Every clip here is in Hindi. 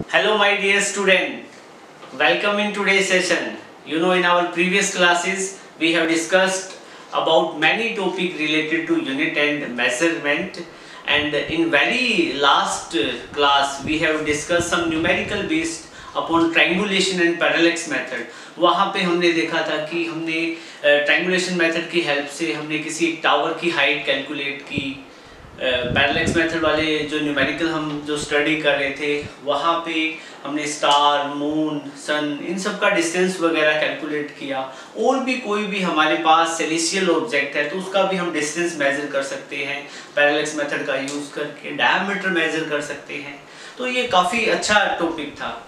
Hello my dear student, welcome in today's session. In our previous classes we have discussed about many topics related to unit and measurement, and in very last class we have discussed some numerical based upon triangulation and parallax method. वहाँ पे हमने देखा था कि हमने triangulation method की हेल्प से हमने किसी एक टावर की हाइट कैलकुलेट की। पैरेलैक्स मेथड वाले जो न्यूमेरिकल हम जो स्टडी कर रहे थे वहाँ पे हमने स्टार, मून, सन इन सब का डिस्टेंस वगैरह कैलकुलेट किया। और भी कोई भी हमारे पास सेलेस्टियल ऑब्जेक्ट है तो उसका भी हम डिस्टेंस मेजर कर सकते हैं, पैरेलैक्स मेथड का यूज़ करके डायमीटर मेजर कर सकते हैं। तो ये काफ़ी अच्छा टॉपिक था।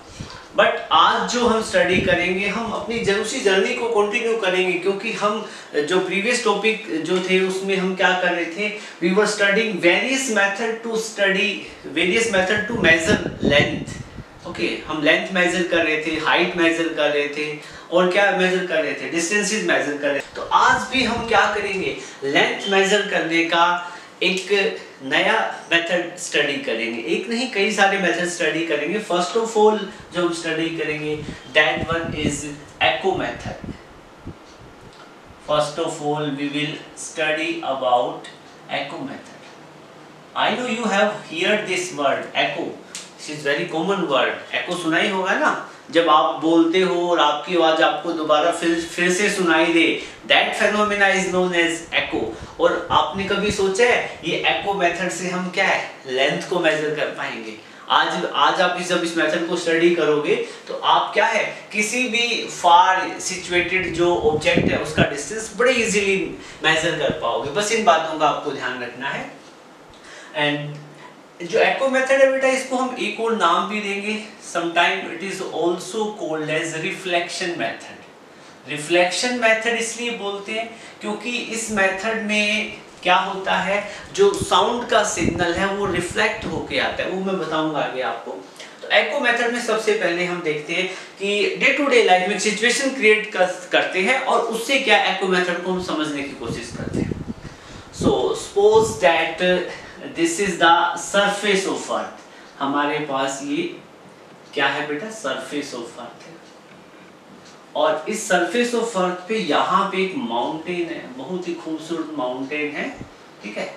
बट आज जो हम स्टडी करेंगे हम अपनी उसी जर्नी को कंटिन्यू करेंगे, क्योंकि हम जो प्रीवियस टॉपिक जो थे उसमें हम क्या कर रहे थे, we were studying various method to measure length. Okay, हम लेंथ मेजर कर रहे थे, हाइट मेजर कर रहे थे और क्या मेजर कर रहे थे, डिस्टेंसेस मेजर कर रहे थे। तो आज भी हम क्या करेंगे, लेंथ मेजर करने का एक नया मेथड स्टडी करेंगे। एक नहीं, कई सारे मेथड स्टडी करेंगे। फर्स्ट ऑफ ऑल जो हम स्टडी करेंगे that one is echo method. First of all we will study about echo method. I know you have heard this word echo, this is very common word. Echo सुना ही होगा ना, जब आप बोलते हो और आपकी आवाज आपको दोबारा फिर से सुनाई दे, that phenomena is known as echo. और आपने कभी सोचा है ये एको मेथड से हम क्या है, लेंथ को मेजर कर पाएंगे? आज आप जब इस मेथड को स्टडी करोगे तो आप क्या है, किसी भी फार सिचुएटेड जो ऑब्जेक्ट है उसका डिस्टेंस बड़े इजीली मेजर कर पाओगे। बस इन बातों का आपको ध्यान रखना है। एंड जो एको मेथड है बेटा, इसको हम एक और नाम भी देंगे, sometime it is also called as reflection method. Reflection method इसलिए बोलते हैं क्योंकि इस मेथड में क्या होता है, जो साउंड का सिग्नल है वो रिफ्लेक्ट होके आता है, वो मैं बताऊंगा आगे आपको। तो एको मेथड में सबसे पहले हम देखते हैं कि डे टू डे लाइफ में सिचुएशन क्रिएट करते हैं और उससे क्या एको मेथड को हम समझने की कोशिश करते हैं। So suppose that this is the surface of earth. हमारे पास ये क्या है बेटा, सरफेस ऑफ अर्थ है। और इस सरफेस ऑफ अर्थ पे यहाँ पे एक माउंटेन है, बहुत ही खूबसूरत माउंटेन है, ठीक है।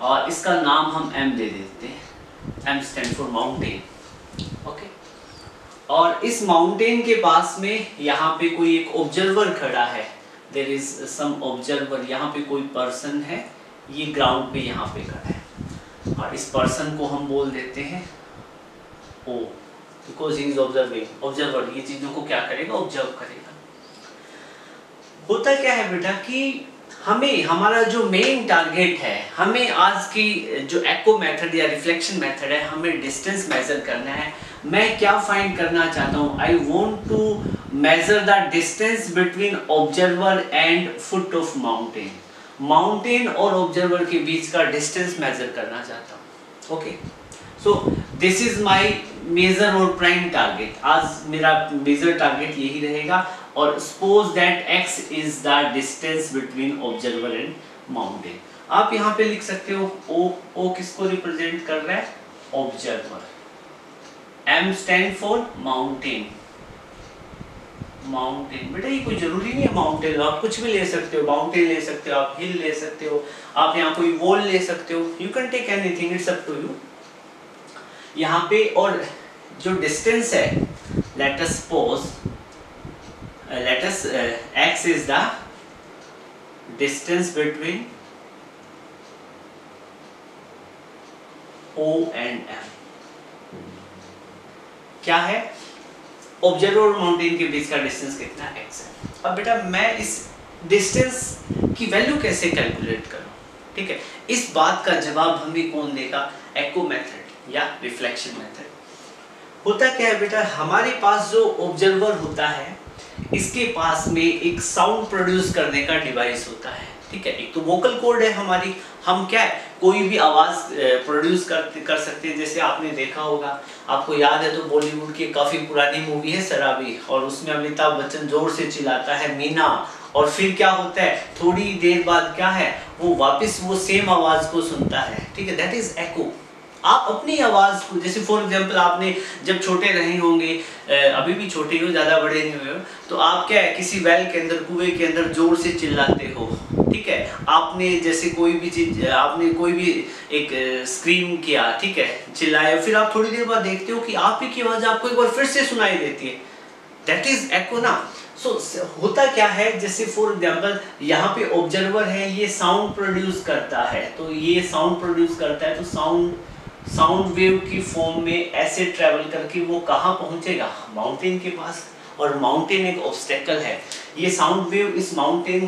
और इसका नाम हम एम दे देते हैं, M stand for mountain, okay. और इस माउंटेन के पास में यहाँ पे कोई एक ऑब्जर्वर खड़ा है, देयर इज सम ऑब्जर्वर। यहाँ पे कोई पर्सन है, ये ग्राउंड पे यहाँ पे खड़ा है और इस पर्सन को हम बोल देते हैं O, because he is observing. Observer ये चीजों को क्या करेगा, ऑब्जर्व करेगा। होता क्या है बेटा कि हमें हमारा जो मेन टारगेट है, हमें आज की जो एको मेथड या रिफ्लेक्शन मेथड है, हमें डिस्टेंस मेजर करना है। मैं क्या फाइंड करना चाहता हूँ, I want to measure the distance between observer and foot of mountain. Mountain और ऑब्जर्वर के बीच का डिस्टेंस मेजर करना चाहता हूँ, okay. So this is my major और प्राइम टारगेट। आज मेरा मेजर टारगेट यही रहेगा। और suppose that x is the distance between observer and mountain. आप यहाँ पे लिख सकते हो ओ किसको रिप्रेजेंट कर रहा है, observer. m stand for mountain. Mountain बेटा ये कोई जरूरी नहीं है माउंटेन, आप कुछ भी ले सकते हो, माउंटेन ले सकते हो, आप हिल ले सकते हो, आप यहाँ कोई वॉल ले सकते हो, you can take anything, it's up to you. यहाँ पे और जो डिस्टेंस है, let us suppose x is the distance between O and M। क्या है, ऑब्जर्वर और माउंटेन के बीच का डिस्टेंस कितना x है। अब बेटा मैं इस डिस्टेंस की वैल्यू कैसे कैलकुलेट करूं, ठीक है। इस बात का जवाब हमें कौन देगा, एको मेथड या रिफ्लेक्शन मेथड। होता क्या है बेटा, हमारे पास जो ऑब्जर्वर होता है इसके पास में एक साउंड प्रोड्यूस करने का डिवाइस होता है, ठीक है। एक तो वोकल कॉर्ड है हमारी, हम क्या है कोई भी आवाज प्रोड्यूस कर सकते हैं। जैसे आपने देखा होगा, आपको याद है तो बॉलीवुड की काफी पुरानी मूवी है शराबी, और उसमें अमिताभ बच्चन जोर से चिल्लाता है मीना, और फिर क्या होता है, थोड़ी देर बाद क्या है वो वापस वो सेम आवाज को सुनता है, ठीक है। दैट इज एको। आप अपनी आवाज को, जैसे फॉर एग्जांपल आपने जब छोटे रहे होंगे, अभी भी छोटे हो, ज्यादा बड़े नहीं हुए हो, तो आप क्या है किसी वेल के अंदर, कुएं के अंदर जोर से चिल्लाते हो, ठीक है, आपने जैसे कोई भी चीज, आपने कोई भी एक स्क्रीम किया, ठीक है, चिल्लाया, फिर आप थोड़ी देर बाद देखते हो कि आप ही की आवाज आपको एक बार फिर से सुनाई देती है, दैट इज एको ना। सो होता क्या है, जैसे फॉर एग्जांपल यहाँ पे ऑब्जर्वर है, ये साउंड प्रोड्यूस करता है, तो ये साउंड प्रोड्यूस करता है, तो साउंड वेव की फॉर्म में ऐसे ट्रेवल करके वो कहाँ पहुंचेगा, माउंटेन के पास, और माउंटेन एक ऑब्स्टेकल है, ये साउंड वेव इस माउंटेन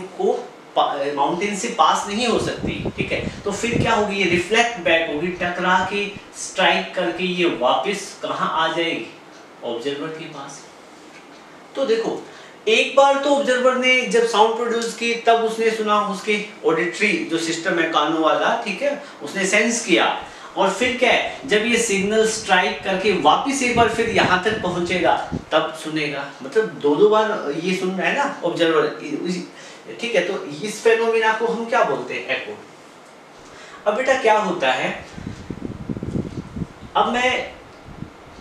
से पास नहीं हो सकती, ठीक है, तो फिर क्या होगी, ये रिफ्लेक्ट बैक होगी, टकरा के स्ट्राइक करके ये वापस कहाँ आ जाएगी, ऑब्जर्वर के पास। तो देखो एक बार तो ऑब्जर्वर ने जब साउंड प्रोड्यूस की तब उसने सुना, उसके ऑडिटरी जो सिस्टम है कानों वाला, ठीक है, उसने सेंस किया, और फिर क्या है जब ये सिग्नल स्ट्राइक करके वापस एक बार फिर यहाँ तक पहुंचेगा तब सुनेगा, मतलब दो बार ये सुन रहा है ना ऑब्जर्वर, ठीक है, तो इस फेनोमेना को हम क्या बोलते हैं, एको। अब बेटा क्या होता है, अब मैं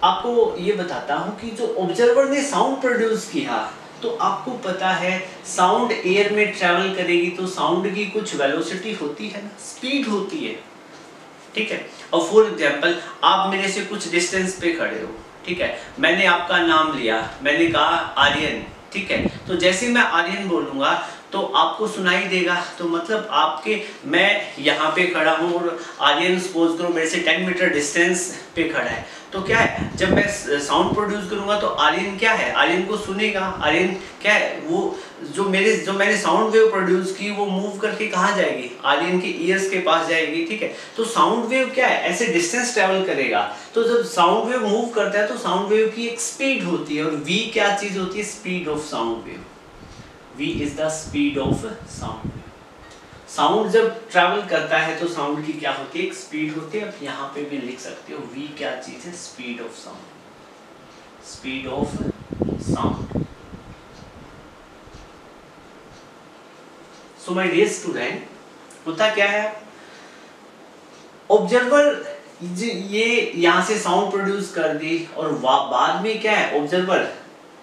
आपको ये बताता हूं कि जो ऑब्जर्वर ने साउंड प्रोड्यूस किया, तो आपको पता है साउंड एयर में ट्रैवल करेगी तो साउंड की कुछ वेलोसिटी होती है ना, स्पीड होती है, ठीक है, और फॉर एग्जांपल आप मेरे से कुछ डिस्टेंस पे खड़े हो, ठीक है, मैंने आपका नाम लिया, मैंने कहा आर्यन, ठीक है, तो जैसे मैं आर्यन बोलूंगा तो आपको सुनाई देगा, तो मतलब आपके, मैं यहाँ पे खड़ा हूँ और आर्यन सपोज करो मेरे से 10 मीटर डिस्टेंस पे खड़ा है, तो क्या है जब मैं साउंड प्रोड्यूस करूंगा तो आर्यन क्या है, आर्यन को सुनेगा, आर्यन क्या है, वो जो मैंने साउंड वेव प्रोड्यूस की वो मूव करके कहाँ जाएगी, आर्यन के ईयर्स के पास जाएगी, ठीक है, तो साउंड वेव क्या है ऐसे डिस्टेंस ट्रेवल करेगा, तो जब साउंड वेव मूव करता है तो साउंड वेव की एक स्पीड होती है, और वी क्या चीज होती है, speed of sound wave, v is the speed of sound। Sound जब ट्रैवल करता है तो साउंड की क्या होती है, एक स्पीड होती है, आप यहाँ पे भी लिख सकते हो v क्या चीज है, speed of sound, speed of sound. So my dear student, होता क्या है, ऑब्जर्वर ये यहाँ से साउंड प्रोड्यूस कर दी, और बाद में क्या है, ऑब्जर्वर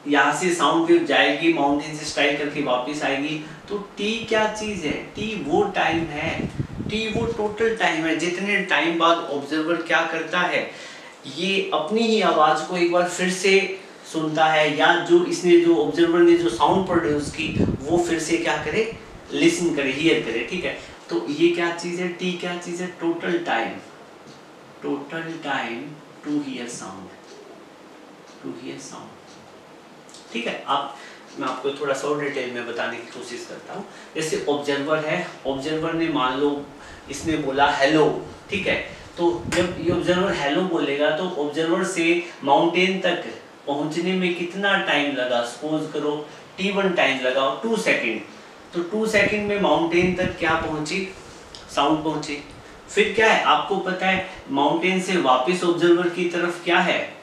यहाँ से साउंड वेव जाएगी, माउंटेन से स्ट्राइक करके वापस आएगी, तो टी क्या चीज है, टी वो टाइम है, टी वो टोटल टाइम है, जितने टाइम बाद ऑब्जर्वर क्या करता है, ये अपनी ही आवाज को एक बार फिर से सुनता है, या जो ऑब्जर्वर ने जो साउंड प्रोड्यूस की वो फिर से क्या करे, लिसन करे, हियर करे, ठीक है, तो ये क्या चीज है, टी क्या चीज है, total time to hear sound, ठीक है। मैं आपको थोड़ा सा और डिटेल में बताने की कोशिश करता हूँ। जैसे ऑब्जर्वर है, ऑब्जर्वर ने मान लो इसने बोला हेलो, ठीक है, तो जब ये ऑब्जर्वर हेलो बोलेगा तो ऑब्जर्वर से माउंटेन तक पहुंचने में कितना टाइम लगा, सपोज करो t1 टाइम लगा 2 सेकंड, तो 2 सेकंड में माउंटेन तक क्या पहुंची, साउंड पहुंची। फिर क्या है, आपको पता है माउंटेन से वापस ऑब्जर्वर की तरफ क्या है,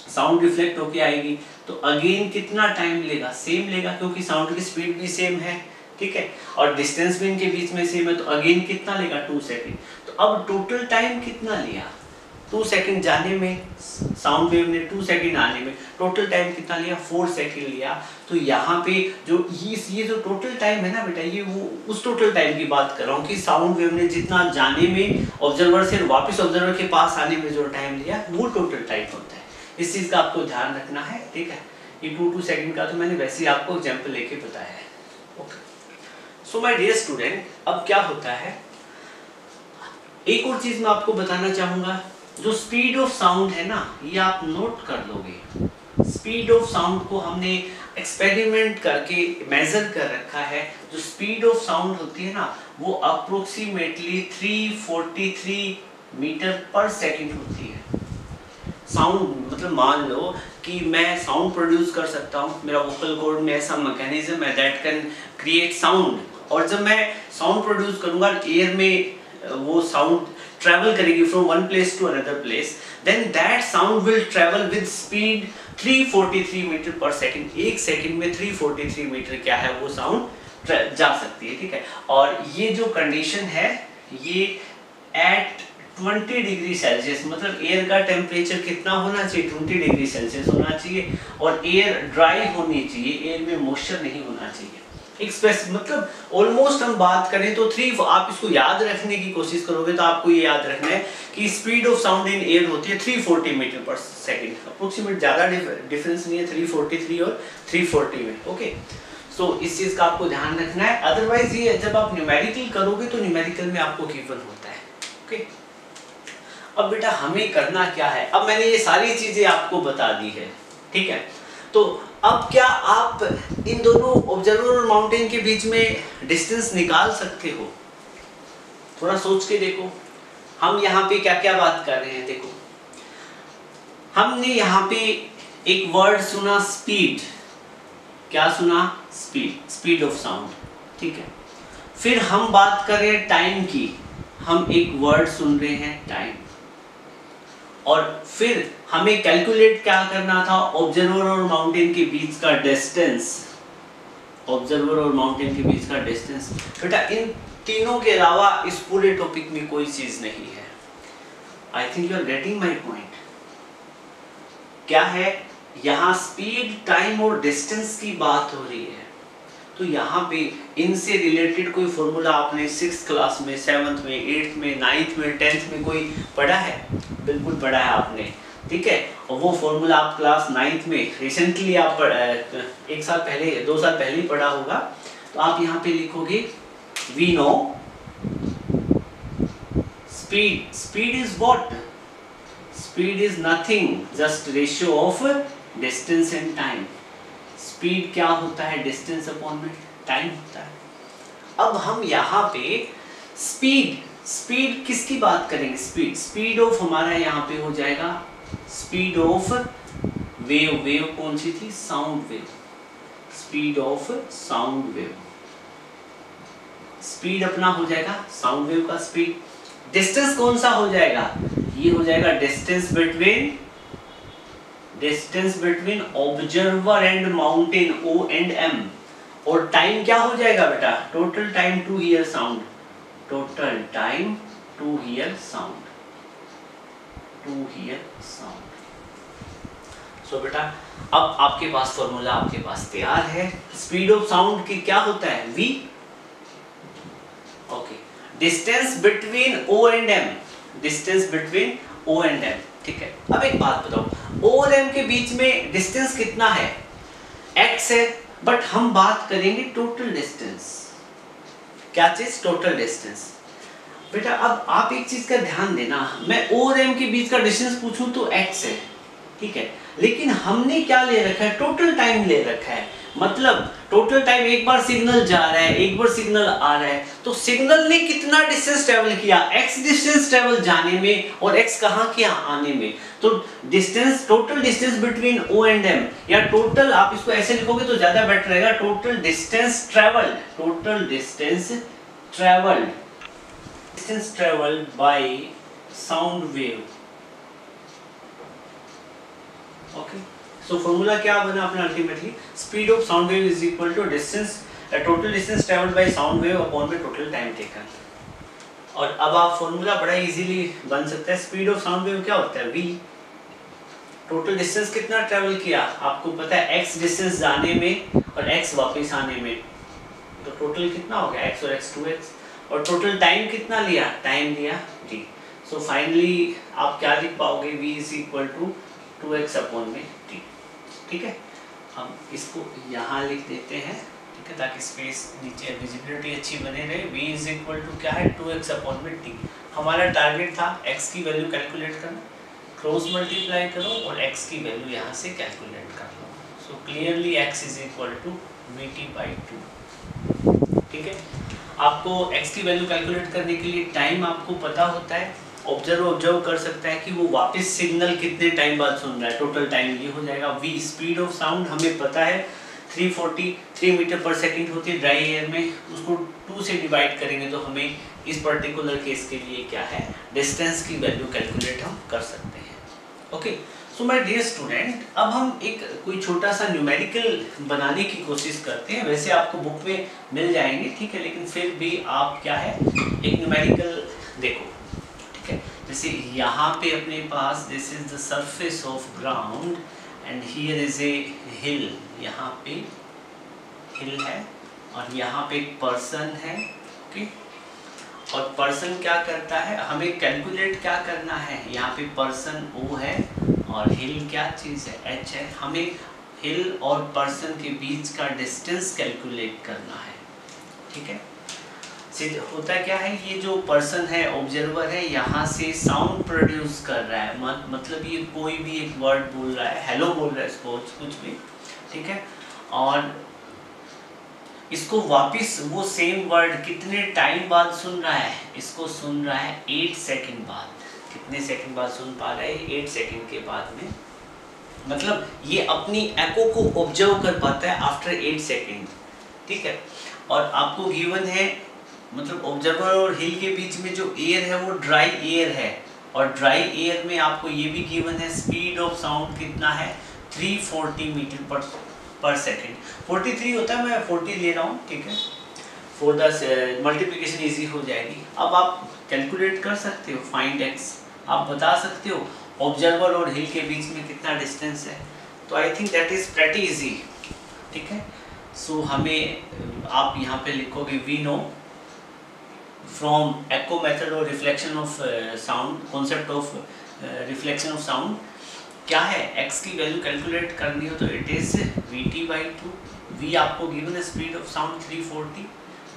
साउंड रिफ्लेक्ट होके आएगी, तो अगेन कितना टाइम लेगा, सेम लेगा, क्योंकि साउंड की स्पीड भी सेम है, ठीक है, और डिस्टेंस भी इनके बीच में सेम है, तो अगेन कितना लेगा, 2 सेकंड। तो अब टोटल टाइम कितना लिया, 2 सेकंड जाने में, साउंड वेव ने 2 सेकंड आने में, टोटल टाइम कितना लिया, 4 सेकंड लिया। तो यहाँ पे जो ये जो टोटल टाइम है ना बेटा, ये वो उस टोटल टाइम की बात कर रहा हूँ कि साउंड वेव ने जितना जाने में, ऑब्जर्वर से वापस ऑब्जर्वर के पास आने में जो टाइम लिया, वो टोटल टाइम होता है। इस चीज का आपको ध्यान रखना है, ठीक है। ये 2 सेकंड का तो मैंने वैसे ही आपको एग्जांपल लेके बताया है, okay. So my dear student, अब क्या होता है, एक और चीज मैं आपको बताना चाहूंगा, जो स्पीड ऑफ साउंड है ना, ये आप नोट कर लोगे। स्पीड ऑफ साउंड को हमने एक्सपेरिमेंट करके मेजर कर रखा है। जो स्पीड ऑफ साउंड होती है ना, वो अप्रोक्सीमेटली 343 मीटर पर सेकंड होती है। साउंड मतलब मान लो कि मैं साउंड प्रोड्यूस कर सकता हूँ, मेरा वोकल कॉर्ड में ऐसा मैकेनिज्म है दैट कैन क्रिएट साउंड, और जब मैं साउंड प्रोड्यूस करूँगा एयर में वो साउंड ट्रैवल करेगी from one place to another place, then that sound will travel with speed 343 metre per second. एक सेकंड में 343 मीटर क्या है, वो साउंड जा सकती है, ठीक है। और ये जो कंडीशन है, ये एट 20 डिग्री सेल्सियस, मतलब एयर का टेम्परेचर कितना होना चाहिए, 20 डिग्री सेल्सियस होना चाहिए, और एयर ड्राई होनी चाहिए, एयर में मॉइस्चर नहीं होना चाहिए। मतलब ऑलमोस्ट हम बात करें तो आप इसको याद रखने की कोशिश करोगे तो आपको ये याद रखना है कि speed of sound in air होती है 340 मीटर पर सेकेंड, अप्रोक्सीमेट, ज्यादा डिफरेंस नहीं है 343 और 340 में। ओके, सो इस चीज का आपको ध्यान रखना है, अदरवाइज ये जब आप न्यूमेरिकल करोगे तो न्यूमेरिकल में आपको गिवन होता है। ओके, अब बेटा हमें करना क्या है, अब मैंने ये सारी चीजें आपको बता दी है, ठीक है, तो अब क्या आप इन दोनों ऑब्जर्वर और माउंटेन के बीच में डिस्टेंस निकाल सकते हो? थोड़ा सोच के देखो, हम यहाँ पे क्या क्या बात कर रहे हैं। देखो, हमने यहाँ पे एक वर्ड सुना स्पीड, क्या सुना, स्पीड, स्पीड ऑफ साउंड, ठीक है। फिर हम बात कर रहे हैं टाइम की, हम एक वर्ड सुन रहे हैं टाइम, और फिर हमें कैलकुलेट क्या करना था, ऑब्जर्वर और माउंटेन के बीच का डिस्टेंस, ऑब्जर्वर और माउंटेन के बीच का डिस्टेंस। बेटा इन तीनों के अलावा इस पूरे टॉपिक में कोई चीज नहीं है। I think you are getting my point. क्या है, यहाँ स्पीड, टाइम और डिस्टेंस की बात हो रही है, तो यहाँ पे इनसे रिलेटेड कोई फॉर्मूला आपने 6th क्लास में, 7th में, 8th में, 9th में, 10th में कोई पढ़ा है? बिल्कुल पढ़ा है आपने, ठीक है। और वो फॉर्मूला आप क्लास 9th में रिसेंटली आप 1 साल पहले, 2 साल पहले ही पढ़ा होगा, तो आप यहाँ पे लिखोगे we know speed, speed is what, speed is nothing just ratio of distance and time. Speed क्या होता है, डिस्टेंस अपॉन में टाइम होता है। अब हम यहाँ पे स्पीड, स्पीड किसकी बात करेंगे, स्पीड, स्पीड ऑफ हमारा यहाँ पे हो जाएगा स्पीड ऑफ वेव, वेव कौन सी थी, sound wave, speed of sound wave, speed अपना हो जाएगा साउंड वेव का स्पीड। डिस्टेंस कौन सा हो जाएगा, ये हो जाएगा distance between, distance between observer and mountain, O and M। और टाइम क्या हो जाएगा बेटा, total time to hear sound, total time to hear sound, to hear sound. So बेटा अब आपके पास फॉर्मूला आपके पास तैयार है। स्पीड ऑफ साउंड की क्या होता है, V। Okay, distance between O and M, distance between O and M, ठीक है। अब एक बात बताओ, O और M के बीच में डिस्टेंस कितना है, x है, बट हम बात करेंगे टोटल डिस्टेंस। क्या चीज, टोटल डिस्टेंस। बेटा अब आप एक चीज का ध्यान देना, मैं O और M के बीच का डिस्टेंस पूछूं तो x है, ठीक है, लेकिन हमने क्या ले रखा है, टोटल टाइम ले रखा है। मतलब टोटल टाइम, एक बार सिग्नल जा रहा है, एक बार सिग्नल आ रहा है, तो सिग्नल ने कितना डिस्टेंस ट्रेवल किया, x डिस्टेंस ट्रेवल जाने में और x कहां किया, आने में। तो distance, total distance between O and M, या टोटल, आप इसको ऐसे लिखोगे तो ज्यादा बेटर रहेगा, total distance travelled, total distance travelled, distance travelled by sound wave. Okay, so formula क्या बना अपना, ultimately speed of sound wave is equal to distance, total distance travelled by sound wave upon में टोटल टाइम टेकन। और अब आप फॉर्मूला बड़ा इजीली बन सकता है, स्पीड ऑफ साउंड वेव क्या होता है, v, टोटल डिस्टेंस कितना ट्रेवल किया आपको पता है, x डिस्टेंस जाने में और x वापस आने में, तो टोटल कितना हो गया, x और x 2x, और टोटल टाइम कितना लिया, टाइम लिया t। सो फाइनली आप क्या लिख पाओगे, v is equal to 2x upon में t, ठीक है। हम इसको यहाँ लिख देते हैं, ठीक है, ताकि स्पेस नीचे विजिबिलिटी अच्छी बने रहे। v इज इक्वल टू क्या है, 2x अपॉन में t। हमारा टारगेट था x की वैल्यू कैलकुलेट करना, क्रॉस मल्टीप्लाई करो और x की वैल्यू यहाँ से कैलकुलेट कर लो। So clearly x is equal to vt/2, ठीक है। आपको x की वैल्यू कैलकुलेट करने के लिए टाइम आपको पता होता है, ऑब्जर्व कर सकता है कि वो वापस सिग्नल कितने टाइम बाद सुन रहा है, टोटल टाइम ये हो जाएगा v। स्पीड ऑफ साउंड हमें पता है 343 मीटर पर सेकंड होती है ड्राई एयर में, उसको 2 से डिवाइड करेंगे तो हमें इस पर्टिकुलर केस के लिए क्या है, डिस्टेंस की वैल्यू कैलकुलेट हम कर सकते हैं। Okay, so my dear student, अब हम एक कोई छोटा सा न्यूमेरिकल बनाने की कोशिश करते हैं। वैसे आपको बुक में मिल जाएंगे, ठीक है, लेकिन फिर भी आप क्या है, एक न्यूमेरिकल देखो, ठीक है। जैसे यहाँ पे अपने पास this is the surface of ground and here is a hill, यहाँ पे हिल है और यहाँ पे एक पर्सन है, ओके। और पर्सन क्या करता है, हमें कैलकुलेट क्या करना है, यहाँ पे पर्सन ओ है और हिल क्या चीज़ है, एच है। हमें हिल और पर्सन के बीच का डिस्टेंस कैलकुलेट करना है, ठीक है। होता क्या है, ये जो पर्सन है, ऑब्जर्वर है, यहाँ से साउंड प्रोड्यूस कर रहा है, मतलब ये कोई भी एक वर्ड बोल रहा है, हेलो बोल रहा है, सपोज कुछ भी, ठीक है। और इसको वापस वो सेम वर्ड कितने टाइम बाद सुन रहा है, इसको सुन रहा है 8 सेकंड बाद। कितने सेकंड बाद सुन पा रहा है, 8 सेकंड के बाद में, मतलब ये अपनी एको को ऑब्जर्व कर पाता है आफ्टर 8 सेकंड, ठीक है। और आपको गिवन है, मतलब ऑब्जर्वर और हिल के बीच में जो एयर है वो ड्राई एयर है, और ड्राई एयर में आपको ये भी गिवन है स्पीड ऑफ साउंड कितना है, 340 मीटर पर सेकेंड। 43 होता है, मैं 40 ले रहा हूँ, ठीक है, फॉर द मल्टीप्लिकेशन ईजी हो जाएगी। अब आप कैलकुलेट कर सकते हो, फाइंड एक्स, आप बता सकते हो ऑब्जर्वर और हिल के बीच में कितना डिस्टेंस है। तो I think that is pretty easy, ठीक है। सो हमें आप यहाँ पे लिखोगे we know from echo method और reflection of sound, concept of reflection of sound क्या है, x की वैल्यू कैलकुलेट करनी हो तो इट इज vt/2। v आपको गिवन है, स्पीड ऑफ साउंड 340,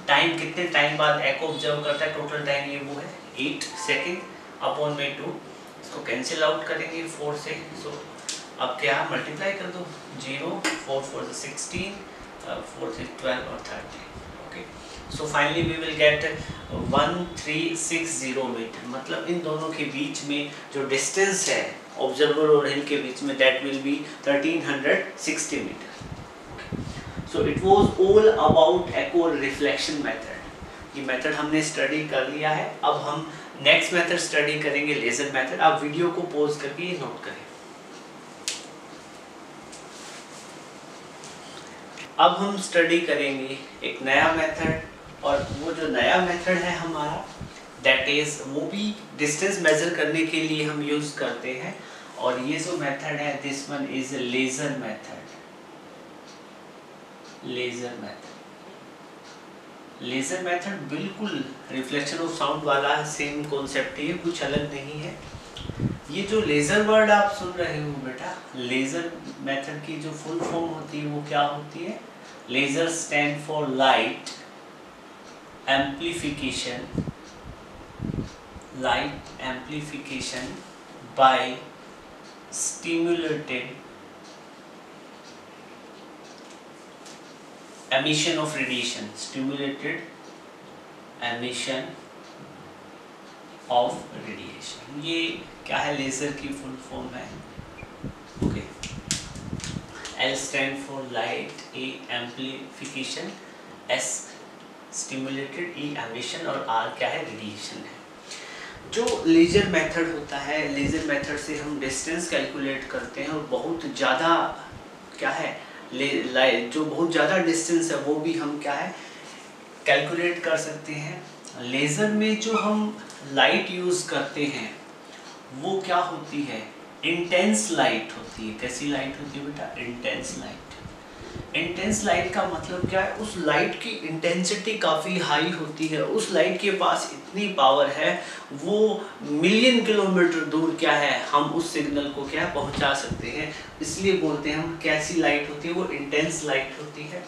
टाइम कितने टाइम बाद एको ऑब्जर्व करता है, टोटल टाइम ये वो है 8 सेकेंड अपॉन में 2, इसको कैंसिल आउट करेंगे 4 से। सो अब क्या मल्टीप्लाई कर दो, 0 4 4 16 4 6 12 और 30, okay. So finally we will get 1360 metre, मतलब इन दोनों के बीच में जो डिस्टेंस है ऑब्जर्वर और हिल के बीच में, that will be 1360 metre. So it was all about echo reflection method. ये मेथड हमने स्टडी कर लिया है। अब हम नेक्स्ट मेथड स्टडी करेंगे, लेजर मेथड। आप वीडियो को पॉज करके ये नोट करें। अब हम स्टडी करेंगे एक नया मेथड, और वो जो नया मेथड है हमारा, दैट इज, वो भी डिस्टेंस मेजर करने के लिए हम यूज करते हैं। और ये जो मेथड है, this one is laser method. Laser method, laser method बिल्कुल रिफ्लेक्शन ऑफ साउंड वाला सेम कॉन्सेप्ट ही है, कुछ अलग नहीं है। ये जो लेजर वर्ड आप सुन रहे हो बेटा, लेजर मेथड की जो फुल फॉर्म होती है वो क्या होती है, laser stand for light amplification, light amplification by stimulated emission of radiation, stimulated emission of radiation। ये क्या है, लेजर की फुल फॉर्म है, okay. L stand for light, A amplification, S stimulated, E emission और R क्या है, रेडिएशन है। जो लेजर मेथड होता है, लेजर मेथड से हम डिस्टेंस कैलकुलेट करते हैं, और बहुत ज़्यादा क्या है, जो बहुत ज़्यादा डिस्टेंस है वो भी हम क्या है कैलकुलेट कर सकते हैं। लेज़र में जो हम लाइट यूज़ करते हैं वो क्या होती है, इंटेंस लाइट होती है। कैसी लाइट होती है बेटा, इंटेंस लाइट। इंटेंस लाइट का मतलब क्या है, उस लाइट की इंटेंसिटी काफ़ी हाई होती है, उस लाइट के पास इतनी पावर है, वो मिलियन किलोमीटर दूर क्या है, हम उस सिग्नल को क्या पहुंचा सकते हैं। इसलिए बोलते हैं हम कैसी लाइट होती है, वो इंटेंस लाइट होती है।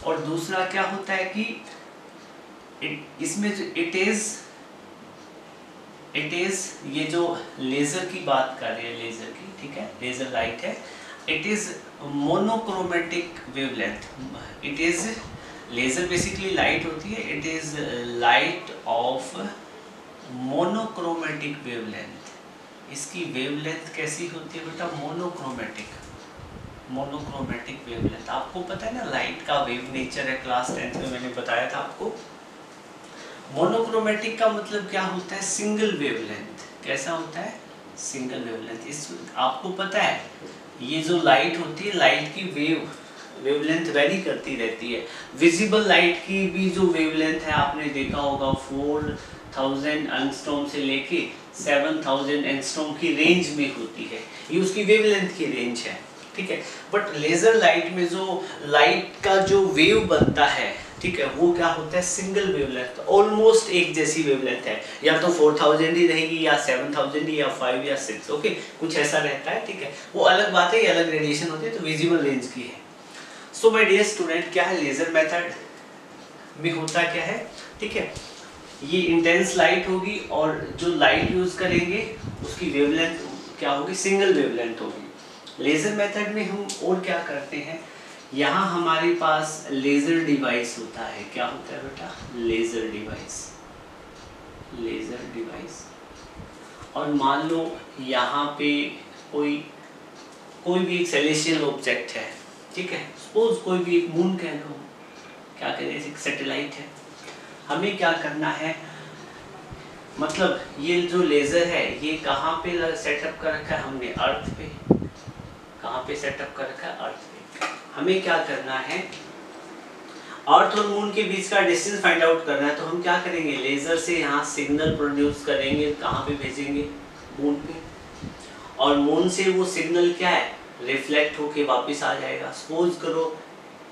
और दूसरा क्या होता है कि इसमें जो इट इज ये जो लेज़र की बात कर रहे हैं, लेज़र की, ठीक है, लेज़र लाइट है, it is monochromatic wavelength. It is, laser basically light होती है, it is light of monochromatic wavelength. इसकी वेवलेंथ कैसी होती है बेटा, मोनोक्रोमेटिक। मोनोक्रोमेटिक वेवलेंथ आपको पता है ना, लाइट का वेव नेचर है, क्लास 10th में मैंने बताया था आपको। मोनोक्रोमेटिक का मतलब क्या होता है, सिंगल वेवलेंथ। कैसा होता है, सिंगल वेवलेंथ। इस आपको पता है ये जो लाइट होती है, लाइट की वेवलेंथ वेरी करती रहती है। विजिबल लाइट की भी जो वेवलेंथ है आपने देखा होगा 4000 एंगस्ट्रॉम से लेके 7000 एंगस्ट्रॉम की रेंज में होती है, ये उसकी वेवलेंथ की रेंज है, ठीक है। बट लेजर लाइट में जो लाइट का जो वेव बनता है, ठीक है, वो क्या होता है, सिंगल वेवलेंथ, ऑलमोस्ट एक जैसी वेवलेंथ है, या तो 4000 ही रहेगी या 7000 या 5 या 6, ओके, कुछ ऐसा रहता है, ठीक है। वो अलग बात है, ये अलग रेडिएशन होती है, तो विजिबल रेंज की है। सो माय डियर स्टूडेंट, क्या है लेजर मेथड में होता क्या है, ठीक है, ये इंटेंस लाइट होगी और जो लाइट यूज करेंगे उसकी वेवलेंथ क्या होगी, सिंगल वेवलेंथ होगी। लेजर मेथड में हम और क्या करते हैं, यहाँ हमारे पास लेजर डिवाइस होता है, क्या होता है बेटा, लेजर डिवाइस, लेजर डिवाइस। और मान लो यहाँ पे कोई भी एक सेलेस्टियल ऑब्जेक्ट है, ठीक है, सपोज कोई भी एक मून कह लो, क्या कह रहे हैं, एक सैटेलाइट है। हमें क्या करना है, मतलब ये जो लेजर है ये कहाँ पे सेटअप कर रखा है हमने, अर्थ पे। कहाँ पे सेटअप कर रखा है, अर्थ पे। हमें क्या करना है, अर्थ और मून के बीच का डिस्टेंस फाइंड आउट करना है, तो हम क्या करेंगे, लेजर से यहाँ सिग्नल प्रोड्यूस करेंगे, कहाँ पे भेजेंगे, मून पे, और मून से वो सिग्नल क्या है, रिफ्लेक्ट होके वापस आ जाएगा। सपोज करो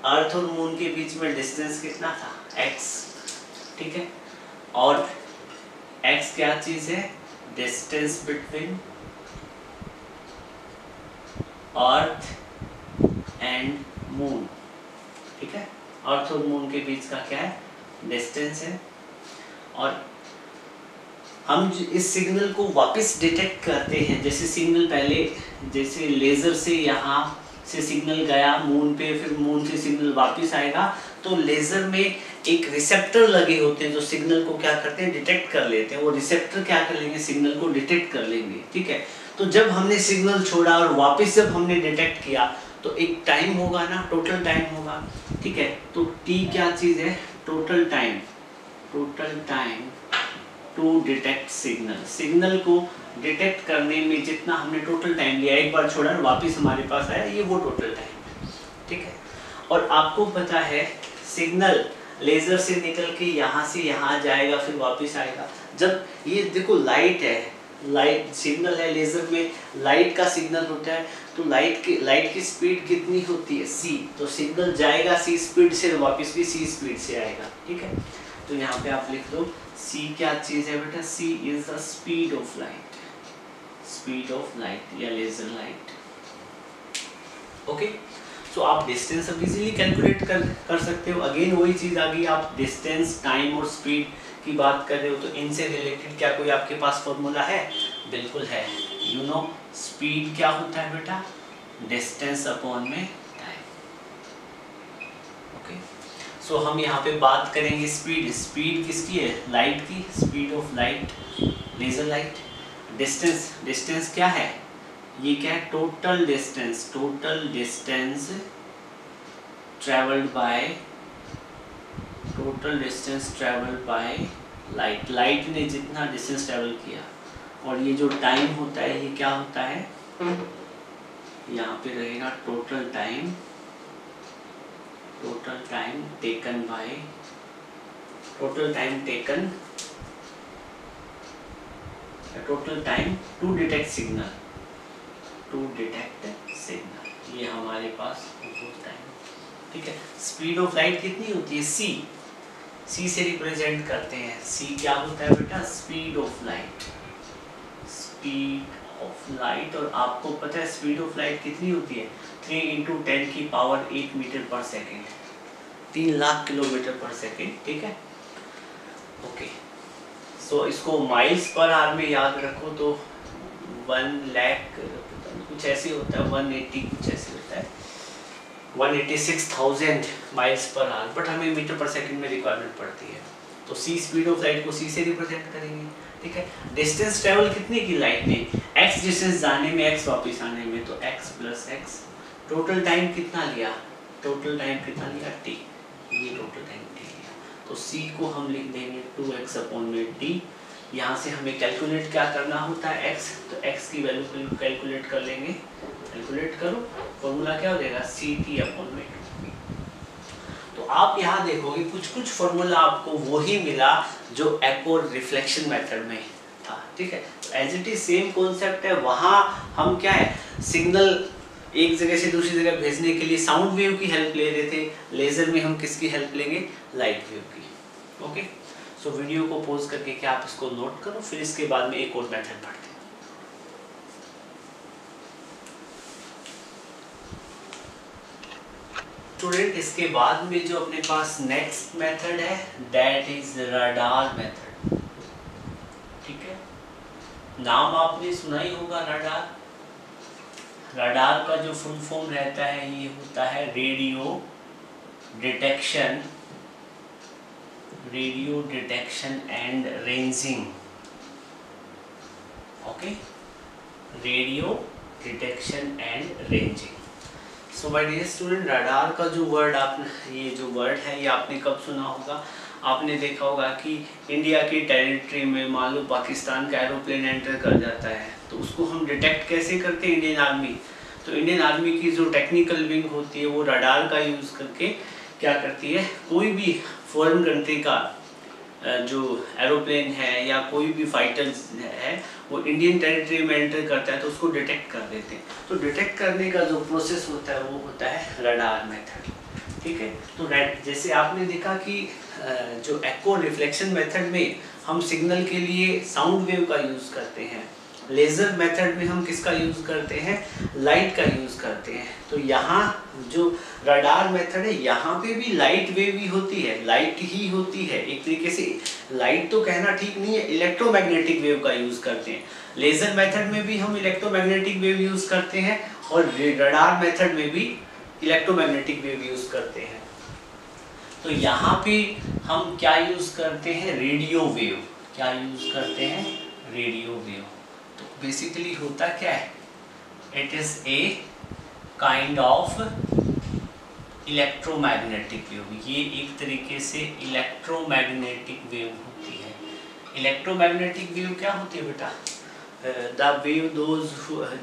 अर्थ और मून के बीच में डिस्टेंस कितना था, x, ठीक है, और x क्या चीज है, distance between earth and moon, ठीक है, अर्थ और मून के बीच का क्या है, डिस्टेंस है। और हम इस सिग्नल को वापस डिटेक्ट करते हैं, जैसे सिग्नल पहले, जैसे लेजर से यहाँ से सिग्नल गया मून पे, फिर मून से सिग्नल वापस आएगा, तो लेजर में एक रिसेप्टर लगे होते हैं जो सिग्नल को क्या करते हैं, डिटेक्ट कर लेते हैं। वो रिसेप्टर क्या कर लेंगे, सिग्नल को डिटेक्ट कर लेंगे, ठीक है। तो जब हमने सिग्नल छोड़ा और वापस जब हमने डिटेक्ट किया तो एक टाइम होगा ना, टोटल टाइम होगा, ठीक है। तो टी क्या चीज है, total time, total time to detect signal. Signal को डिटेक्ट करने में जितना हमने टोटल टाइम लिया, एक बार छोड़ा और वापस हमारे पास आया, ये वो टोटल टाइम है, ठीक है। और आपको पता है सिग्नल लेजर से निकल के यहाँ से यहाँ जाएगा, फिर वापस आएगा। जब ये देखो लाइट है, लाइट सिग्नल है, लेजर में लाइट का सिग्नल होता है, तो लाइट की स्पीड कितनी होती है, c, तो सिग्नल जाएगा c स्पीड से, वापस भी c स्पीड से आएगा, ठीक है। तो यहाँ पे आप लिख दो c क्या चीज है बेटा, c is the speed of light, speed of light या लेजर लाइट, ओके। सो आप डिस्टेंस अब इजीली कैलकुलेट कर सकते हो। अगेन वही चीज आ गई, आप डिस्टेंस, टाइम और स्पीड की बात कर रहे हो, तो इनसे रिलेटेड क्या कोई आपके पास फॉर्मूला है, बिल्कुल है। यू नो स्पीड क्या होता है बेटा, डिस्टेंस अपॉन में टाइम, ओके। सो हम यहाँ पे बात करेंगे स्पीड, स्पीड किसकी है, लाइट की, speed of light, laser light. Distance, distance क्या है, ये क्या है, total distance, total distance travelled by, total distance travelled by light, light ने जितना डिस्टेंस ट्रेवल किया। और ये जो टाइम होता है ये क्या होता है, यहाँ पे रहेगा total time, total time taken by, total time taken, total time to detect signal, to detect signal, ये हमारे पास होता है, ठीक है। स्पीड ऑफ लाइट कितनी होती है, c से रिप्रेजेंट करते हैं, c क्या होता है बेटा, speed of light, speed of light. और आपको पता है स्पीड ऑफ लाइट कितनी होती है, 3 × 10⁸ मीटर पर सेकेंड, 3 लाख किलोमीटर पर सेकेंड, ठीक है, ओके। सो इसको माइल्स पर आवर में याद रखो, तो 1 लाख कुछ ऐसे होता है, 180 कुछ ऐसे होता है, 186,000 माइल्स पर आवर, बट हमें मीटर पर सेकंड में रिक्वायरमेंट पड़ती है, तो c स्पीड ऑफ लाइट को c से रिप्रेजेंट करेंगे, ठीक है। डिस्टेंस ट्रेवल कितने की लाइट ने, x डिस्टेंस जाने में, x वापस आने में, तो x + x। टोटल टाइम कितना लिया, टोटल टाइम कितना लिया, t, ये टोटल टाइम t लिया, तो c को हम लिख देंगे 2x/t। यहाँ से हमें कैलकुलेट क्या करना होता है, x, तो x की वैल्यू कैलकुलेट कर लेंगे, कैलकुलेट करो, फॉर्मूला क्या हो जाएगा, CT/2। तो आप यहाँ देखोगे कुछ फॉर्मूला आपको वही मिला जो एको रिफ्लेक्शन मेथड में था, ठीक है। As it is same concept है, वहाँ हम क्या है सिग्नल एक जगह से दूसरी जगह भेजने के लिए साउंड वेव की हेल्प ले रहे थे। लेजर में हम किसकी हेल्प लेंगे? लाइट वेव की। ओके, सो वीडियो को पॉज करके क्या आप इसको नोट करो, फिर इसके बाद में एक और मेथड पढ़ते हैं। स्टूडेंट, इसके बाद में जो अपने पास नेक्स्ट मेथड है दैट इज रडार मेथड। ठीक है, नाम आपने सुना ही होगा रडार। रडार का जो फुल फॉर्म रहता है ये होता है radio detection and ranging. Okay, radio detection and ranging. So my dear student, radar का जो वर्ड ये जो वर्ड है ये आपने कब सुना होगा? आपने देखा होगा कि इंडिया की टेरिटरी में मान लो पाकिस्तान का एरोप्लेन एंटर कर जाता है तो उसको हम डिटेक्ट कैसे करते हैं? Indian army. तो इंडियन आर्मी की जो टेक्निकल विंग होती है वो रडार का यूज़ करके क्या करती है, कोई भी फॉरेन कंट्री का जो एरोप्लेन है या कोई भी फाइटर है वो इंडियन टेरिटरी में एंटर करता है तो उसको डिटेक्ट कर देते हैं। तो डिटेक्ट करने का जो प्रोसेस होता है वो होता है रडार मेथड। ठीक है, तो जैसे आपने देखा कि जो एको रिफ्लेक्शन मेथड में हम सिग्नल के लिए साउंड वेव का यूज़ करते हैं, लेज़र मेथड में हम किसका यूज़ करते हैं? लाइट का यूज़ करते हैं। तो यहाँ जो रडार मेथड है यहाँ पे भी लाइट वेव ही होती है, लाइट ही होती है एक तरीके से। लाइट तो कहना ठीक नहीं है, इलेक्ट्रोमैग्नेटिक वेव का यूज़ करते हैं। लेज़र मेथड में भी हम इलेक्ट्रोमैग्नेटिक वेव यूज़ करते हैं और रडार मेथड में भी इलेक्ट्रोमैग्नेटिक वेव यूज़ करते हैं। तो यहाँ पे हम क्या यूज़ करते हैं? Radio wave. क्या यूज़ करते हैं? Radio wave. तो बेसिकली होता क्या है? It is a kind of electromagnetic wave. ये एक तरीके से इलेक्ट्रोमैग्नेटिक वेव होती है। इलेक्ट्रोमैग्नेटिक वेव क्या होती है बेटा? द वेव दोज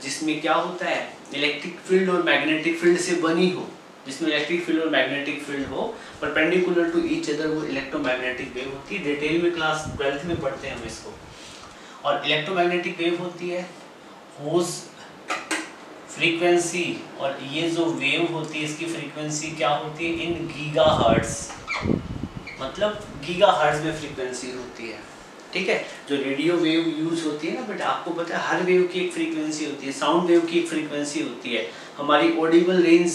जिसमें क्या होता है, इलेक्ट्रिक फील्ड और मैग्नेटिक फील्ड से बनी हो, जिसमें इलेक्ट्रिक फील्ड और मैग्नेटिक फील्ड हो परपेंडिकुलर टू ईच अदर, वो इलेक्ट्रोमैग्नेटिक वेव होती है। डिटेल में क्लास 12th में पढ़ते हैं हम इसको। और इलेक्ट्रोमैग्नेटिक वेव होती है होज फ्रीक्वेंसी, और ये जो वेव होती है इसकी फ्रीक्वेंसी क्या होती है? इन गीगाहर्ट्ज, मतलब गीगाहर्ट्ज में फ्रीक्वेंसी होती है। ठीक है, जो रेडियो वेव यूज होती है ना बेटा, आपको पता है हर वेव की एक फ्रीक्वेंसी होती है, साउंड वेव की एक फ्रीक्वेंसी होती है। हमारी ऑडिबल रेंज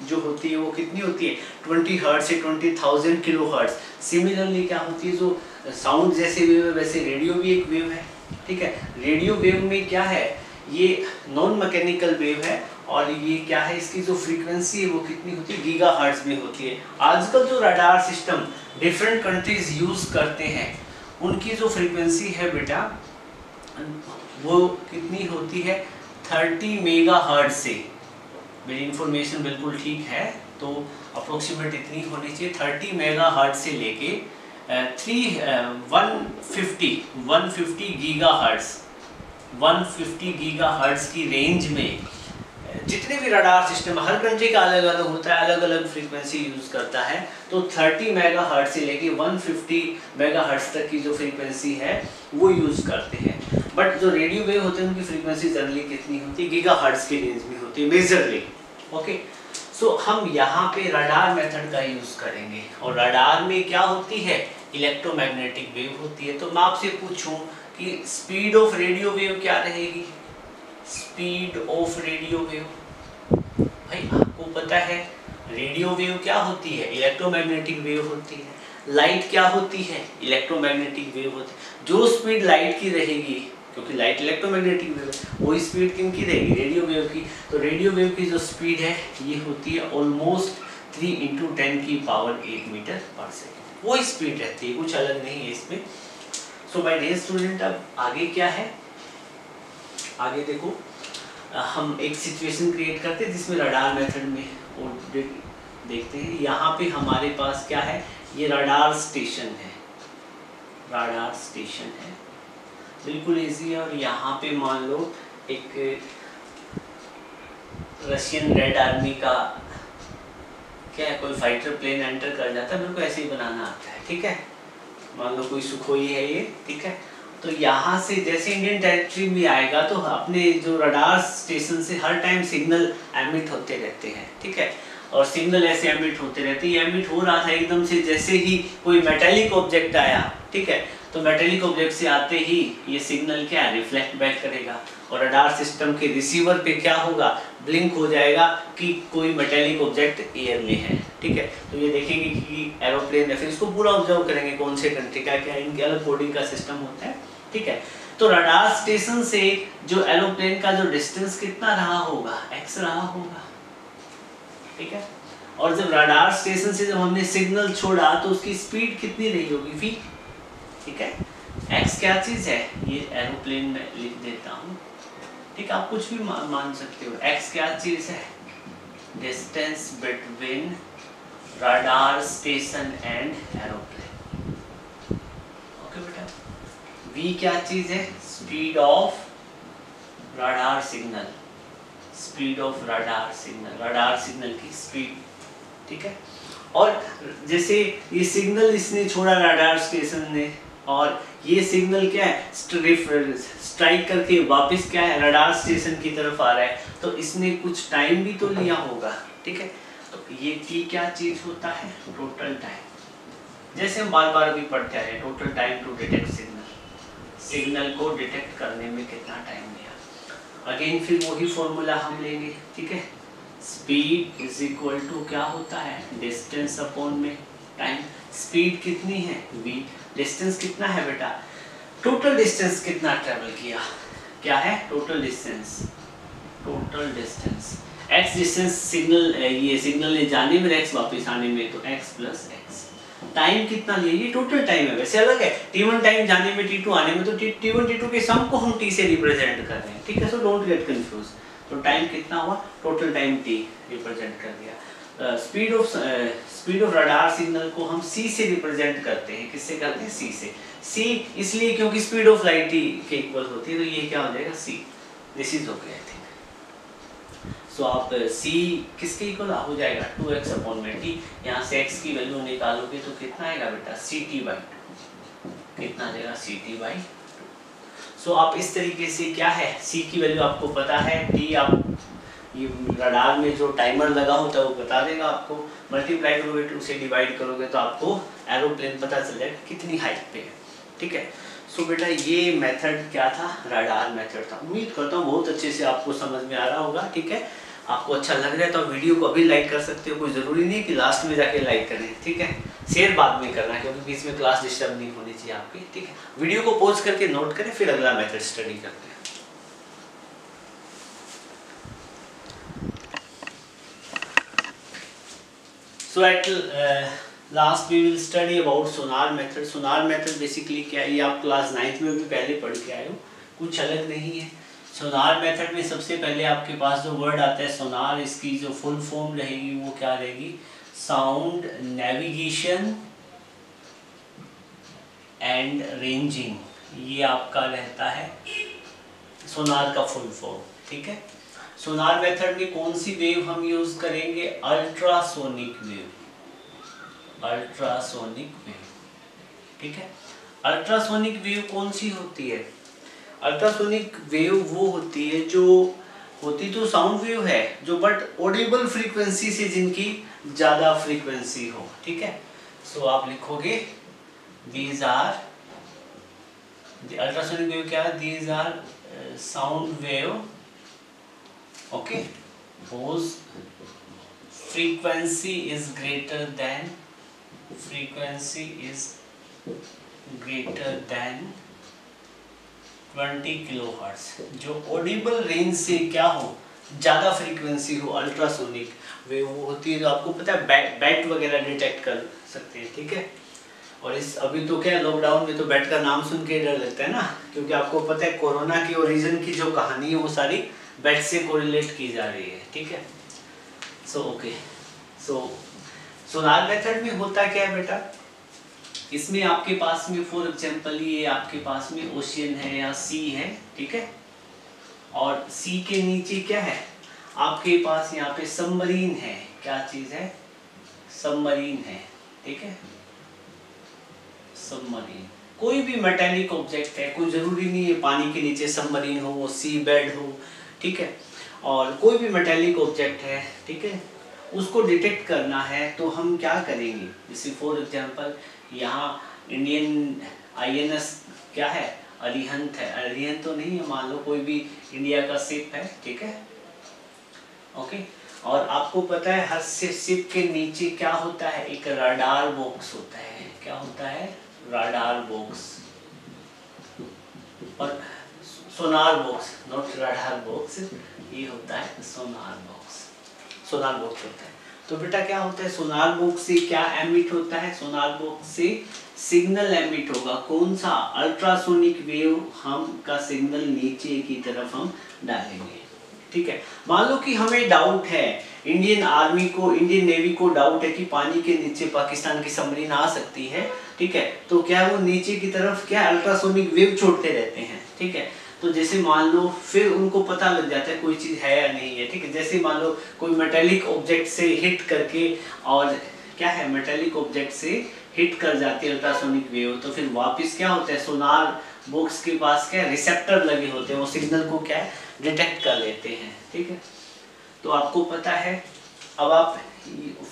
जो होती है वो कितनी होती है? 20 हर्ट्ज से 20,000 किलो हर्ट्ज। सिमिलरली क्या होती है, जो साउंड जैसे वेव है वैसे रेडियो भी एक वेव है। ठीक है, रेडियो वेव में क्या है, ये नॉन मैकेनिकल वेव है और ये क्या है, इसकी जो फ्रीक्वेंसी है वो कितनी होती है? गीगाहर्ट्ज में होती है। आजकल जो radar system different countries use करते हैं उनकी जो फ्रीक्वेंसी है बेटा वो कितनी होती है? 30 मेगाहर्ट्ज से। मेरी इंफॉर्मेशन बिल्कुल ठीक है तो अप्रोक्सीमेट इतनी होनी चाहिए, 30 मेगाहर्ट्ज से लेके 150 गीगाहर्ट्ज, 150 गीगाहर्ट्ज की रेंज में जितने भी रडार सिस्टम, हर कंट्री का अलग अलग होता है, अलग अलग फ्रीक्वेंसी यूज करता है। तो 30 मेगाहर्ट्ज से लेके 150 मेगाहर्ट्ज तक की जो फ्रीक्वेंसी है वो यूज करते हैं। बट जो रेडियो वेव होते हैं उनकी फ्रीक्वेंसी जनरली कितनी होती है? गीगाहर्ट्ज की रेंज में होती है मेजरली। ओके, सो हम यहाँ पे रडार मेथड का यूज करेंगे और रडार में क्या होती है? इलेक्ट्रोमैग्नेटिक वेव होती है। तो मैं आपसे पूछूं कि स्पीड ऑफ रेडियो वेव क्या रहेगी? स्पीड ऑफ रेडियो वेव, भाई आपको पता है रेडियो वेव क्या होती है? इलेक्ट्रोमैग्नेटिक वेव होती है। लाइट क्या होती है? इलेक्ट्रोमैग्नेटिक वेव होती है। जो स्पीड लाइट की रहेगी, क्योंकि लाइट इलेक्ट्रोमैग्नेटिक वेव है, वही स्पीड किन की रहेगी? रेडियो वेव की। तो रेडियो वेव की जो स्पीड है ये होती है ऑलमोस्ट 3 × 10⁸ मीटर पर सेकेंड। वही स्पीड रहती है, कुछ अलग नहीं है इसमें। सो माय डियर स्टूडेंट, अब आगे क्या है? आगे देखो, हम एक सिचुएशन क्रिएट करते हैं जिसमें रडार मेथड में और देखते हैं। यहाँ पे हमारे पास क्या है? ये रडार स्टेशन है, रडार स्टेशन है, बिल्कुल इजी है। और यहाँ पे मान लो एक रशियन रेड आर्मी का क्या है, कोई फाइटर प्लेन एंटर कर जाता है, मेरे को ऐसे ही बनाना आता है। ठीक है, मान लो कोई सुखोई है ये, ठीक है। तो यहाँ से जैसे इंडियन टेरिटरी में आएगा तो अपने जो रडार स्टेशन से हर टाइम सिग्नल एमिट होते रहते हैं, ठीक है, और सिग्नल ऐसे एमिट होते रहते हैं। ये एमिट हो रहा था एकदम से, जैसे ही कोई मेटेलिक ऑब्जेक्ट आया, ठीक है, तो मेटेलिक ऑब्जेक्ट से आते ही ये सिग्नल क्या रिफ्लेक्ट बैक करेगा और रडार सिस्टम के रिसीवर पे क्या होगा, ब्लिंक हो जाएगा कि कोई मेटेलिक ऑब्जेक्ट एयर में है, ठीक है। तो ये देखेंगे कि एरोप्लेन है, फिर इसको पूरा ऑब्जर्व करेंगे कौन से कंट्री का क्या, इनके अलग कोडिंग का सिस्टम होता है, ठीक है। तो रडार स्टेशन से जो एरोप्लेन का जो डिस्टेंस कितना रहा होगा, x रहा होगा, ठीक है। और जब रडार स्टेशन से जब हमने सिग्नल छोड़ा तो उसकी स्पीड कितनी रही होगी, v, ठीक है। x क्या चीज है, ये एरोप्लेन में लिख देता हूँ, ठीक, आप कुछ भी मान सकते हो। x क्या चीज है, distance between radar station and aeroplane, okay बेटा। v क्या चीज है, speed of radar signal, speed of radar signal, radar signal की स्पीड, ठीक है। और जैसे ये सिग्नल इसने छोड़ा रडार स्टेशन ने, और ये सिग्नल क्या है, स्ट्राइक करके वापस क्या है रडार स्टेशन की तरफ आ रहा है, तो इसने कुछ टाइम भी तो लिया होगा, ठीक है। तो ये t क्या चीज होता है, टोटल टाइम। जैसे हम बार बार भी पढ़ते हैं, total time to detect signal, signal को डिटेक्ट करने में कितना टाइम लिया। अगेन फिर वही फॉर्मूला हम लेंगे, ठीक है। स्पीड इज इक्वल टू क्या होता है, डिस्टेंस अपॉन में टाइम। स्पीड कितनी है, v, डिस्टेंस कितना है बेटा, टोटल डिस्टेंस कितना ट्रेवल किया, क्या है total distance, total distance, x distance signal, ये सिग्नल ले जाने में, x वापस आने में, तो x प्लस x। टाइम कितना लिए, ये टोटल टाइम है, वैसे अलग है, t1 टाइम जाने में, t2 आने में, तो t1 t2 के सम को हम t से रिप्रेजेंट कर रहे हैं, ठीक है। So don't get confuse. तो टाइम कितना हुआ, टोटल टाइम t रिप्रेजेंट कर दिया। स्पीड ऑफ रडार सिग्नल को हम c से रिप्रेजेंट करते हैं, किससे करते हैं, c से। c इसलिए क्योंकि स्पीड ऑफ लाइट के इक्वल होती है, तो ये क्या हो जाएगा, c। This is okay I think. So आप c किसके इक्वल हो जाएगा, 2x अपॉन में t। यहाँ से x की वैल्यू निकालोगे तो कितना आएगा बेटा, ct/2, कितना आ जाएगा, ct/2। सो आप इस तरीके से क्या है, c की वैल्यू आपको पता है, t आप ये रडार में जो टाइमर लगा होता है वो बता देगा आपको, मल्टीप्लाई करोगे 2 से डिवाइड करोगे तो आपको एरोप्लेन पता चल जाएगा कितनी हाइट पे है, ठीक है। सो बेटा ये मेथड क्या था, रडार मेथड था। उम्मीद करता हूँ बहुत अच्छे से आपको समझ में आ रहा होगा, ठीक है। आपको अच्छा लग रहा है तो वीडियो को अभी लाइक कर सकते हो, कोई ज़रूरी नहीं कि लास्ट में जाके लाइक करें, ठीक है। शेयर बाद में करना है क्योंकि बीच में क्लास डिस्टर्ब नहीं होनी चाहिए आपकी, ठीक है। वीडियो को पॉज करके नोट करें, फिर अगला मेथड स्टडी करते हैं। So at last we will study about sonar method. Sonar method basically क्या है, ये आप क्लास 9th में भी पहले पढ़ के आए हो, कुछ अलग नहीं है। सोनार मेथड में सबसे पहले आपके पास जो वर्ड आता है सोनार, इसकी जो फुल फॉर्म रहेगी वो क्या रहेगी, साउंड नेविगेशन एंड रेंजिंग, ये आपका रहता है सोनार का फुल फॉर्म, ठीक है। सोनार मेथड में कौन सी वेव हम यूज करेंगे, अल्ट्रासोनिक वेव, अल्ट्रासोनिक वेव, ठीक है। अल्ट्रासोनिक वेव कौन सी होती है, अल्ट्रासोनिक वेव वो होती है जो होती तो साउंड वेव है जो बट ऑडिबल फ्रीक्वेंसी से जिनकी ज्यादा फ्रीक्वेंसी हो, ठीक है। सो आप लिखोगे दीज आर, अल्ट्रासोनिक वेव क्या है, these are sound wave, okay, whose frequency is greater than 20 kilohertz, जो ऑडिबल रेंज से क्या हो, ज़्यादा फ्रीक्वेंसी हो, अल्ट्रासोनिक वेव वो होती है जो आपको पता है बैट वगैरह डिटेक्ट कर सकते हैं, ठीक है। और इस अभी तो क्या लॉकडाउन में तो बैट का नाम सुन के डर लगता है ना, क्योंकि आपको पता है कोरोना की ओरिजिन की जो कहानी है वो सारी बैट से कोरिलेट की जा रही है, ठीक है। सो ओके, सो सोनार मेथड में होता क्या है बेटा, इसमें आपके पास में फॉर एग्जांपल ये आपके पास में ओशियन है या सी है, ठीक है, और सी के नीचे क्या है आपके पास, यहाँ पे सबमरीन है, क्या चीज है, सबमरीन है, ठीक है, सबमरीन, कोई भी मेटेलिक ऑब्जेक्ट है, कोई ज़रूरी नहीं है पानी के नीचे सबमरीन हो, सी बेड हो, ठीक है, और कोई भी मेटेलिक ऑब्जेक्ट है, ठीक है, उसको डिटेक्ट करना है तो हम क्या करेंगे। जैसे फॉर एग्जांपल यहाँ इंडियन INS क्या है, अरिहंत है, अरिहंत तो नहीं है, मान लो कोई भी इंडिया का शिप है, ठीक है, ओके। और आपको पता है हर शिप के नीचे क्या होता है, एक रडार बॉक्स होता है। क्या होता है, रडार बॉक्स और सोनार बॉक्स, नॉट रडार बॉक्स, ये होता है सोनार बॉक्स, सोनार बॉक्स होता है। तो बेटा क्या होता है, सोनार बॉक्स से क्या एमिट होता है, सोनार बॉक्स से सिग्नल एमिट होगा। कौन सा, अल्ट्रासोनिक वेव हम का सिग्नल नीचे की तरफ हम डालेंगे, ठीक है। मान लो कि हमें डाउट है, इंडियन आर्मी को, इंडियन नेवी को डाउट है कि पानी के नीचे पाकिस्तान की सबमरीन आ सकती है, ठीक है, तो क्या वो नीचे की तरफ क्या अल्ट्रासोनिक वेव छोड़ते रहते हैं, ठीक है। तो जैसे मान लो फिर उनको पता लग जाता है कोई चीज़ है या नहीं है, ठीक है। जैसे मान लो कोई मेटेलिक ऑब्जेक्ट से हिट करके, और क्या है, मेटेलिक ऑब्जेक्ट से हिट कर जाती है अल्ट्रासोनिक वेव, तो फिर वापस क्या होता है, सोनार बॉक्स के पास क्या रिसेप्टर लगे होते हैं, वो सिग्नल को क्या है डिटेक्ट कर लेते हैं, ठीक है। तो आपको पता है, अब आप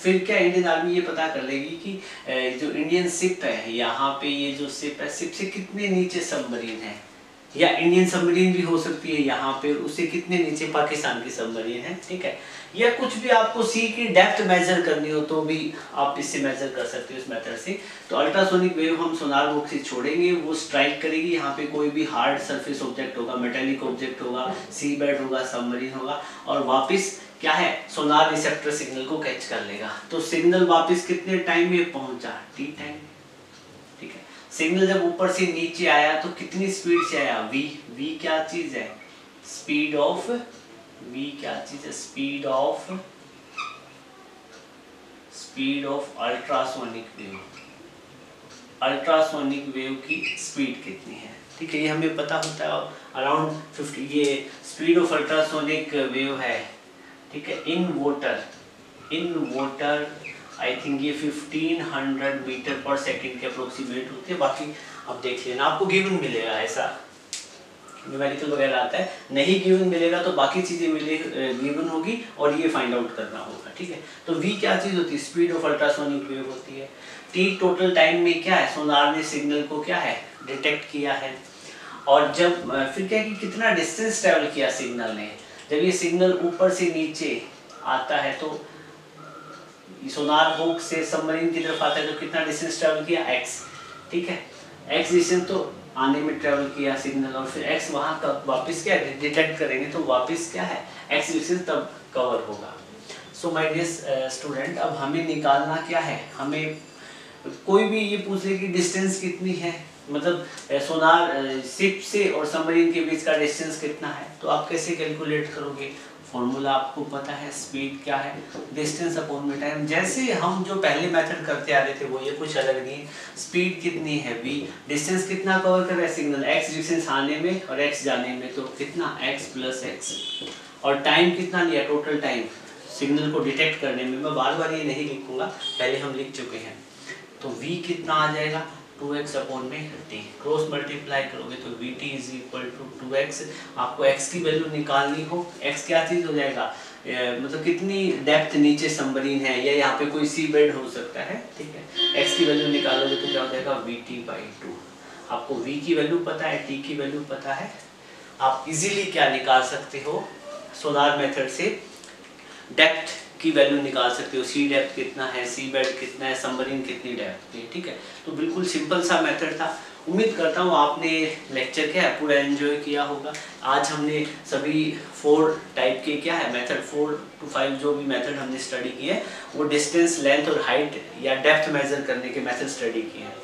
फिर क्या इंडियन आर्मी ये पता कर लेगी कि जो इंडियन शिप है, यहाँ पे ये जो शिप है, शिप से कितने नीचे सबमरीन है, या इंडियन सबमरीन भी हो सकती है यहाँ पे, उससे कितने नीचे पाकिस्तान की सबमरीन है, ठीक है। या कुछ भी आपको सी की डेप्थ मेजर करनी हो तो भी आप इससे मेजर कर सकते हो इस मेथड से। तो अल्ट्रासोनिक वेव हम सोनार बॉक्स से छोड़ेंगे, वो स्ट्राइक करेगी, यहाँ पे कोई भी हार्ड सरफेस ऑब्जेक्ट होगा, मेटेलिक ऑब्जेक्ट होगा, सी बेड होगा, सबमरीन होगा, और वापस क्या है, सोनार रिसेप्टर सिग्नल को कैच कर लेगा। तो सिग्नल वापस कितने टाइम में पहुंचा, t टाइम, ठीक है। सिग्नल जब ऊपर से नीचे आया तो कितनी स्पीड से आया, v क्या चीज है, स्पीड ऑफ, v क्या चीज है, speed of ultrasonic wave, ultrasonic wave की स्पीड कितनी है, ठीक है। ये हमें पता होता है अराउंड 50, ये स्पीड ऑफ अल्ट्रासोनिक वेव है, ठीक है, इन वाटर आई थिंक ये 1500 मीटर पर सेकंड के अप्रोक्सीमेट होती है। बाकी आप देख लेना, आपको गिवन मिलेगा, ऐसा न्यूमेरिकल वगैरह आता है, नहीं गिवन मिलेगा तो बाकी चीजें गिवन होगी और ये फाइंड आउट करना होगा, ठीक है। तो v क्या चीज होती है, स्पीड ऑफ अल्ट्रासोनिक वेव होती है। t टोटल टाइम में क्या है, सोनार ने सिग्नल को क्या है डिटेक्ट किया है, और जब फिर क्या कि कितना डिस्टेंस ट्रेवल किया सिग्नल ने। जब ये सिग्नल ऊपर से नीचे आता है तो सोनार बॉक्स से सबमरीन की तरफ आता है तो कितना डिस्टेंस ट्रेवल किया, x, ठीक है, x डिस्टेंस तो आने में ट्रेवल किया सिग्नल, और फिर x वहां का वापस क्या डिटेक्ट करेंगे तो वापस क्या है x डिस्टेंस तब कवर होगा। सो माय डियर स्टूडेंट, अब हमें निकालना क्या है, हमें कोई भी ये पूछ ले कि डिस्टेंस कितनी है, मतलब सोनार शिप से और सबमरीन के बीच का डिस्टेंस कितना है, तो आप कैसे कैलकुलेट करोगे। फॉर्मूला आपको पता है, स्पीड क्या है, डिस्टेंस अपॉन में टाइम। जैसे हम जो पहले मेथड करते आ रहे थे वो ये कुछ अलग नहीं, स्पीड कितनी है v, डिस्टेंस कितना कवर कर रहा है सिग्नल, x डिस्टेंस आने में और x जाने में, तो कितना x प्लस x, और टाइम कितना लिया, टोटल टाइम सिग्नल को डिटेक्ट करने में। मैं बार बार ये नहीं लिखूंगा, पहले हम लिख चुके हैं। तो v कितना आ जाएगा, 2x अपॉन में t, क्रॉस मल्टीप्लाई करोगे तो vt is equal to 2x। आपको x की वैल्यू निकालनी हो, x क्या चीज हो जाएगा, मतलब कितनी डेप्थ नीचे सबमरीन है, या यहाँ पे कोई सी बेड हो सकता है, ठीक है। x की वैल्यू निकालोगे तो क्या हो जाएगा, vt/2। आपको v की वैल्यू पता है, t की वैल्यू पता है, आप इजीली क्या निकाल सकते हो, सोनार मेथड से डेप्थ की वैल्यू निकाल सकते हो, सी डेप्थ कितना है, सी बेड कितना है, सबमरीन कितनी डेप्थ है, ठीक है। तो बिल्कुल सिंपल सा मेथड था। उम्मीद करता हूँ आपने लेक्चर क्या है पूरा एंजॉय किया होगा। आज हमने सभी 4 टाइप के क्या है मेथड, 4 to 5 जो भी मेथड हमने स्टडी किए वो डिस्टेंस, लेंथ और हाइट या डेप्थ मेजर करने के मेथड स्टडी किए हैं।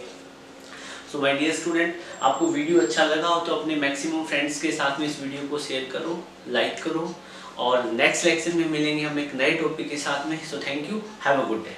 सो माय डियर स्टूडेंट, आपको वीडियो अच्छा लगा हो तो अपने मैक्सिमम फ्रेंड्स के साथ में इस वीडियो को शेयर करो, लाइक करो, और नेक्स्ट लेक्चर में मिलेंगे हम एक नए टॉपिक के साथ में। So thank you, have a good day.